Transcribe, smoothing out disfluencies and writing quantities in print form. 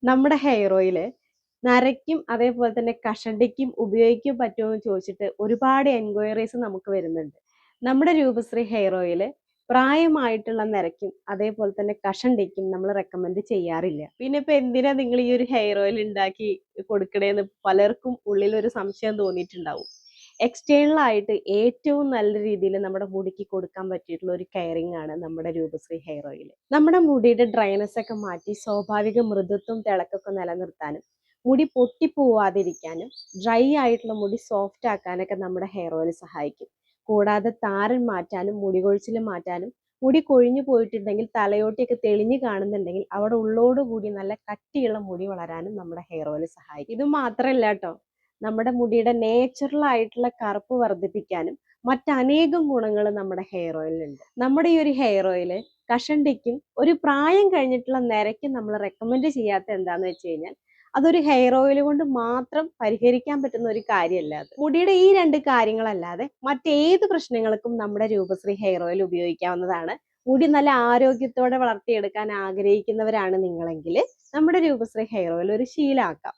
നമ്മുടെ hair oil നരയ്ക്കും അതേപോലെ തന്നെ കഷണ്ടിക്കും ഉപയോഗിക്കാൻ പറ്റുമോ എന്ന് ചോദിച്ചിട്ട് ഒരുപാട് എൻക്വയറീസ് നമുക്ക് വരുന്നുണ്ട്. നമ്മുടെ രൂപശ്രീ ഹെയർ ഓയില് പ്രായമായിട്ടുള്ള നരയ്ക്കും അതേപോലെ തന്നെ കഷണ്ടിക്കും നമ്മൾ റെക്കമെൻഡ് ചെയ്യാറില്ല. പിന്നെ ഇപ്പൊ എന്തിനാ നിങ്ങൾ ഈ ഒരു ഹെയർ ഓയിൽ ഉണ്ടാക്കി കൊടുക്കണേന്ന് പലർക്കും ഉള്ളിൽ ഒരു സംശയം തോന്നിയിട്ടുണ്ടാവും. എക്സ്റ്റേണൽ ആയിട്ട് ഏറ്റവും നല്ല രീതിയിൽ നമ്മുടെ മുടിക്ക് കൊടുക്കാൻ പറ്റിയിട്ടുള്ള ഒരു കെയറിംഗ് ആണ് നമ്മുടെ രൂപശ്രീ ഹെയർ ഓയിൽ. നമ്മുടെ മുടിയുടെ ഡ്രൈനെസ് ഒക്കെ മാറ്റി സ്വാഭാവിക മൃദുത്വം തിളക്കൊക്കെ നിലനിർത്താനും മുടി പൊട്ടിപ്പോവാതിരിക്കാനും ഡ്രൈ ആയിട്ടുള്ള മുടി സോഫ്റ്റ് ആക്കാനൊക്കെ നമ്മുടെ ഹെയർ ഓയിൽ സഹായിക്കും. കൂടാതെ താരൻ മാറ്റാനും മുടി കൊഴിച്ചിൽ മാറ്റാനും മുടി കൊഴിഞ്ഞു പോയിട്ടുണ്ടെങ്കിൽ തലയോട്ടിയൊക്കെ തെളിഞ്ഞു കാണുന്നുണ്ടെങ്കിൽ അവിടെ ഉള്ളോടുകൂടി നല്ല കട്ടിയുള്ള മുടി വളരാനും നമ്മുടെ ഹെയർ ഓയിൽ സഹായിക്കും. ഇത് മാത്രമല്ല കേട്ടോ, നമ്മുടെ മുടിയുടെ നേച്ചുറൽ ആയിട്ടുള്ള കറുപ്പ് വർദ്ധിപ്പിക്കാനും മറ്റനേകം ഗുണങ്ങൾ നമ്മുടെ ഹെയർ ഓയിലുണ്ട്. നമ്മുടെ ഈ ഒരു ഹെയർ ഓയിൽ കഷണ്ടിക്കും ഒരു പ്രായം കഴിഞ്ഞിട്ടുള്ള നിരക്കും നമ്മൾ റെക്കമെൻഡ് ചെയ്യാത്ത എന്താന്ന് വെച്ച് കഴിഞ്ഞാൽ അതൊരു ഹെയർ ഓയിൽ കൊണ്ട് മാത്രം പരിഹരിക്കാൻ പറ്റുന്ന ഒരു കാര്യമല്ല അത്. മുടിയുടെ ഈ രണ്ട് കാര്യങ്ങളല്ലാതെ മറ്റേത് പ്രശ്നങ്ങൾക്കും നമ്മുടെ രൂപശ്രീ ഹെയർ ഓയിൽ ഉപയോഗിക്കാവുന്നതാണ്. മുടി നല്ല ആരോഗ്യത്തോടെ വളർത്തിയെടുക്കാൻ ആഗ്രഹിക്കുന്നവരാണ് നിങ്ങളെങ്കിൽ നമ്മുടെ രൂപശ്രീ ഹെയർ ഓയിൽ ഒരു ശീലമാക്കാം.